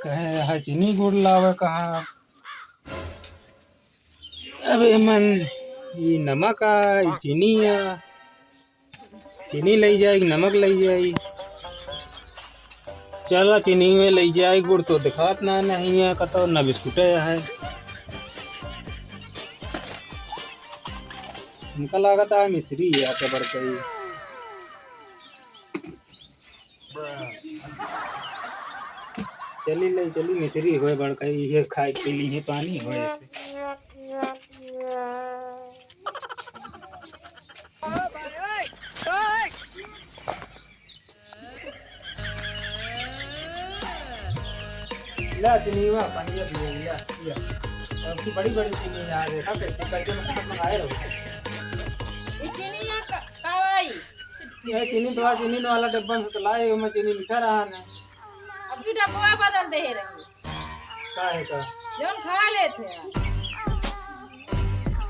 कहे है चीनी गुड़ लावे कहाँ। अबे मन ये नमक आ चीनी आ, चीनी लई जाए नमक लई जाए। चलो चीनी में लई जाए गुड़ तो दिखात ना नहीं है कतो न बिस्कुट है। हमका लागत है मिश्री है के बढ़ गई। चली ले चली मिश्री होए बढ़ गई ये खाए पी ली है पानी होए ऐसे। ला चीनी हुआ पानी पी लिया लिया। अब बड़ी बड़ी चीनी आ देखा कैसे करके मंगाए रहो। ये चीनी या कावाई ये चीनी तो चीनी वाला डब्बा से तो लाए में चीनी लिखा रहा है। अब की डब्बा बदल दे रहे का है का जौन खा लेते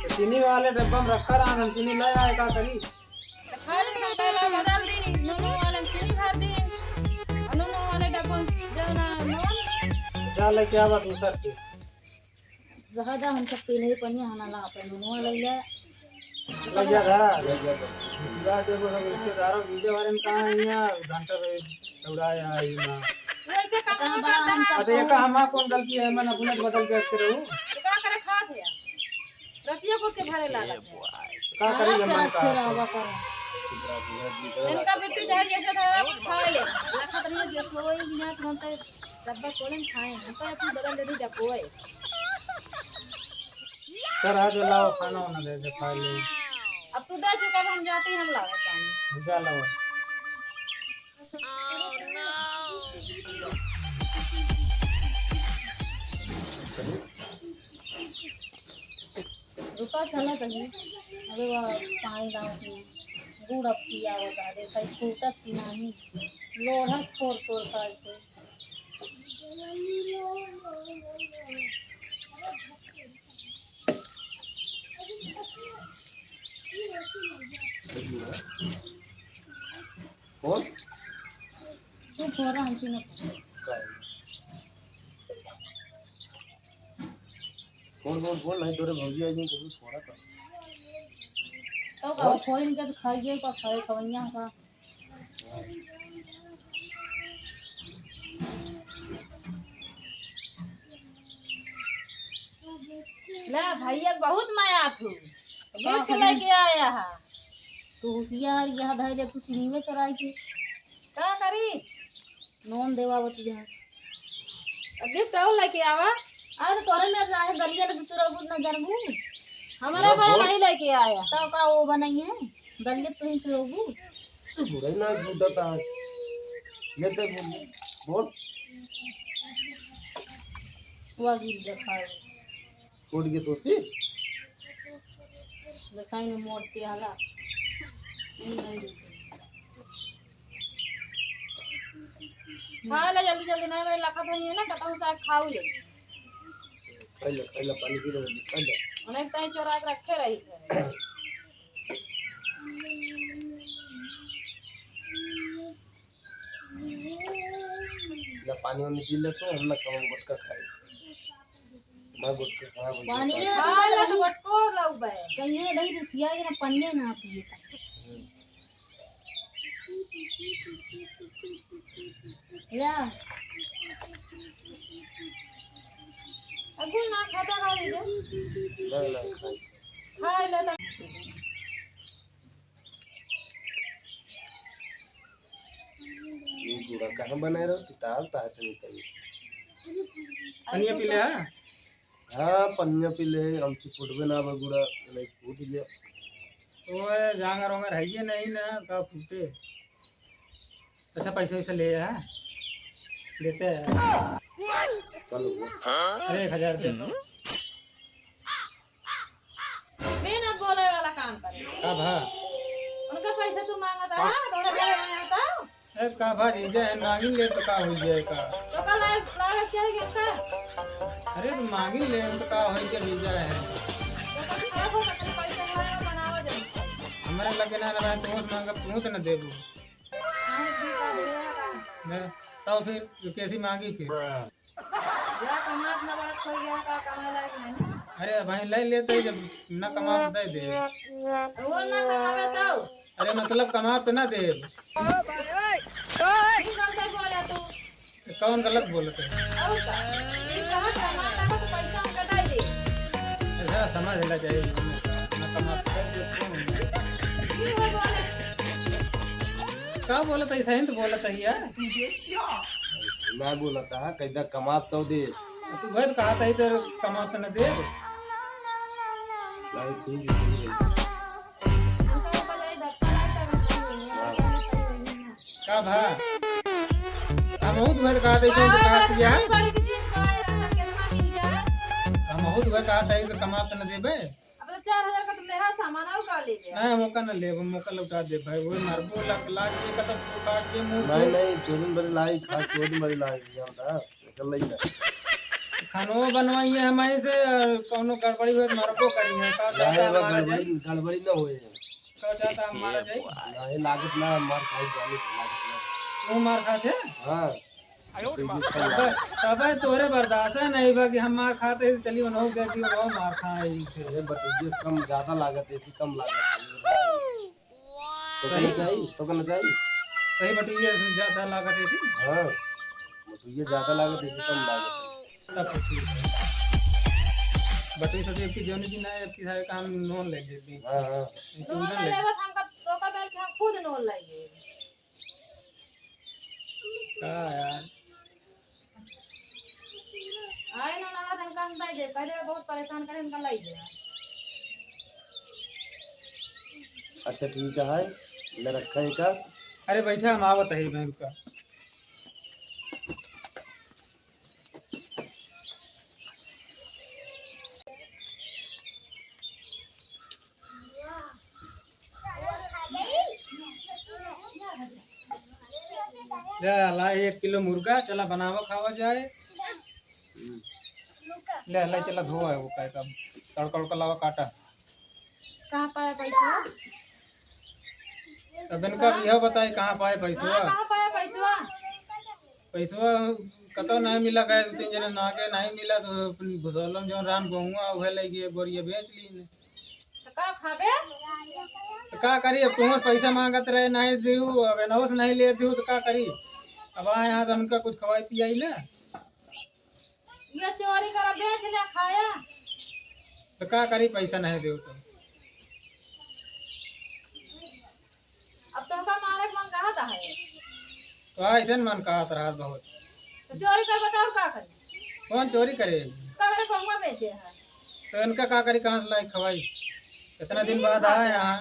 तो चीनी वाले डब्बा में रखा रहा है चीनी ले आए का करी तो खा ले संकला बदल दी नून वाले चीनी भर दी नून वाले डब्बा जो ना नून जा ले क्या बात दूसर के रहा जा हम सब पहले ही पनिया हना ला पे नून वाले ले लग जा दूसरा देखो सब रिश्तेदारों बीजे वाले में कहां है यहाँ घंटा दौड़ाया आई ना वैसे काम करता है अरे ये का हमारा कौन गलती है मैं अपने बदल के रख रहूं तो का करे खात है रतिया पुर के भरे लागत है का करी हम का रहवा कर इनका बिट्टू चाहे जैसे था खा ले लखत नहीं दिया सोई बिना तुरंत डब्बा खोलन खाए हम तो अपनी बदल दे दी डब्बो है सर आज लाओ खाना ना दे दे खा ले अब तू दे चुका हम जाते हम लावे पानी जा लाओ रुका चला कहीं अबे वो पानी लाओ की गुड़ अब की आवत आ दे कहीं फूटत की नहीं लोढ़ा फोड़ फोड़ खाए थे कौन तू फोड़ा हमसे न कौन बोल नहीं तोरे भौजी आई कभी थोड़ा का तो का फोड़ के तो खाइए का खाए खवैया का ला भैया बहुत माया थू गिफ्ट लेके आया है तू होशियार यह धैर्य तू चीनी में चुराई थी का करी नॉन देवा बती है गिफ्ट और लेके आवा आज तोरे में आए गलिया ने चुराबू न जानबू हमारा बड़ा नहीं लेके आया तो का वो बनाई है गलिया तू ही चुराबू तू बुरा ना गुदता ये तो बोल हुआ गिर दिखाओ छोड़ के तो सी दिखाई में मोड़ के हाला खा ले जल्दी जल्दी नहीं भाई लखत है ना कतौ साग खाऊ ले पहले पानी पी लो पहले अनेक ताई चोरा के रखे रही या पानी वानी पी ले तो हम ना कम गुटका खाए मैं गुटका खा पानी खा ले तो बटको लाऊ बे कहीं नहीं रसिया के ना पन्ने ना पिए या अगुन ना खाता खा लीजिए ना खा ले तो ये गुड़ा कहाँ बनाए रहो तिताल ताज निकल पनिया पी ले हाँ पनिया पी ले हम चिपुट बना गुड़ा नहीं फूट गया तो जांगर वांगर है ये नहीं ना का फूटे अच्छा पैसे वैसे ले है देते हैं चलो अरे 1000 दे दो मैं ना बोले वाला काम करे अब हाँ उनका पैसा तू मांगा था तोरा घर आया था ए का भाजी जाए मांगी ले तो का हो जाएगा तो कल लाल चाहिए क्या अरे तो मांगी ले तो का हो जाए है तो कल खराब हो सकता पैसा लाया बनावा दे हमारे लगे ना रहा तो मांगा तू तो ना देबू हां ठीक है ना तो फिर कैसी मांगी फिर? या कमात ना बड़ा खोई गया का कमाए लायक नहीं। अरे भाई ले लेते जब न कमा तो दे दे। वो ना कमावे तो अरे मतलब कमा तो ना दे। ठीक कौन सा बोला तू? कौन गलत बोलते है? और का ये कहा कमाता है तो पैसा हम कटाई दे। ऐसा समझ लेना चाहिए न कमा तो दे दे। की हो बोले? का बोलता है? सही तो बोलता है यार। मैं बोला था कैदा कमा तो दे। तू वही कहा था इधर कमा तो न दे। भाई तू जी हमका वो बजाई धक्का का भा हम बहुत वही कहा था इधर कहा था यार। बड़ी चीज का कितना मिल जाए? हम बहुत वही कहा था इधर कमा तो न देबे। अब तो 4000 का तो लेहा सामान और का ले ले। नहीं मौका न ले मौका लौटा दे भाई। वही मारबो लाग के कतम काट के मुंह नहीं नहीं चोरी बड़ी लाई खास चोरी बड़ी लाई जानता निकल लई है। खानो बनवाई है हमारे से और कोनो गड़बड़ी हुई तो मारबो करी है। का चाहता नहीं वो हमारा जाए? गड़बड़ी ना होए। का चाहता हमारा जाए? नहीं लागत ना मार खाई जाने की लागत ना। तू मार खाते? हां तब तोरे बर्दाश्त है नहीं बा कि हम मार खाते चली बनो गई वो मार खाए फिर। अरे बटुइये से कम ज्यादा लागत ऐसी कम लागत तो कहीं चाहिए तो करना चाहिए। सही बटुइये से ज्यादा लागत है थी। हाँ बटुइये ज्यादा लागत ऐसी कम लागत तब तो ठीक है। बटुई सोचे कि जोनी दिन आए अब की सारे काम नोन ले दे। हाँ हाँ दोनों का ले बस हमका तो का बैठ हम खुद नोल लाएंगे। का यार आए ना ना हमका हम दे पहले बहुत परेशान करे हमका लाई दे। अच्छा ठीक है ले रखा है का। अरे बैठा हम आवत है बैंक का। ले ला 1 किलो मुर्गा चला बनावा खावा जाए। ले ले चला धोआ है वो काय का तड़का उड़का लावा काटा। कहां पाया पैसा? तब इनका यह बताई कहाँ पाए पैसवा? कहां पाया पैसा? पैसवा कतो नहीं मिला गए 2-3 जने नागे नहीं मिला तो भुसौलम जो रान गहुआ उहे ले गए बोरिया बेच ली ने। तो का खाबे? तो का करी अब तुम पैसा मांगत रहे नहीं दियो अब नौस नहीं ले दियो तो का करी। अब आए यहाँ से उनका कुछ खवाई पियाई ना ये चोरी कर बेच ले खाया। तो का करी पैसा नहीं दियो तो। अब तो का मालिक मन कहा था है तो ऐसे मन कहा रहा बहुत। तो चोरी कर बताओ का करी? कौन चोरी करे? कमरे गंगा बेचे है तो इनका का करी कहाँ से लाई खवाई? इतना दिन बाद आए यहाँ।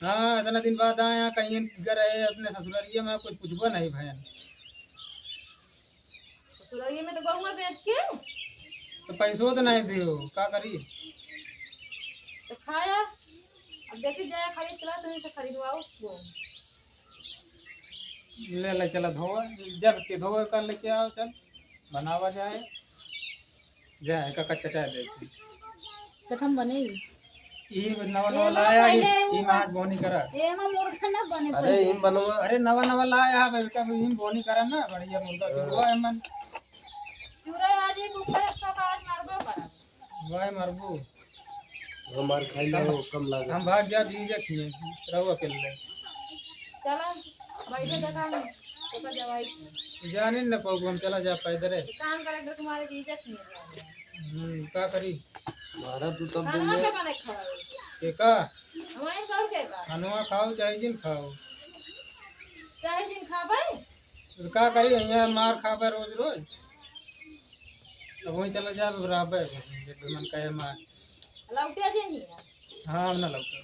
हाँ इतना दिन बाद आए यहाँ कहीं गए अपने ससुरालिये में कुछ पूछबो नहीं भैन। ससुरालिये में तो गंगा बेच के तो पैसों तो नहीं दियो का करी। तो खाया। अब देखी जाए खरीद के ला तुम्हें से खरीदवाओ वो। ले ले चला धोआ जब के धोआ कर लेके आओ चल बनावा जाए जाए का कच्चा चाय दे कथम बनेगी? ई नवा नवा लाया ई माज बोनी करा। ए में मुर्गा ना बने अरे हिम बनवा अरे नवा नवा लाया है बेटा ई बोनी करा ना बढ़िया मुर्गा चुरवा है मन चूरा आज एक ऊपर इसका काट मारबो करा। वाह मरबू हमार खाई ला कम लागत। हम भाग जा दीजिए खिए रहुआ के ले चला बैठे देखा हम तो का जवाई जाने न पाऊ हम चला जा पैदल है। काम कलेक्टर तुम्हारे इज्जत नहीं है। का करी मारा तू तब खाना दे के बने खाओ के का हमारे घर के का खानवा खाओ चाहे जिन खाओ चाहे दिन खाबे तो का करी यहाँ मार खाबे रोज रोज। अब वही चला जा बराबर मन कहे मार लौटिया जे नहीं है। हाँ ना लगता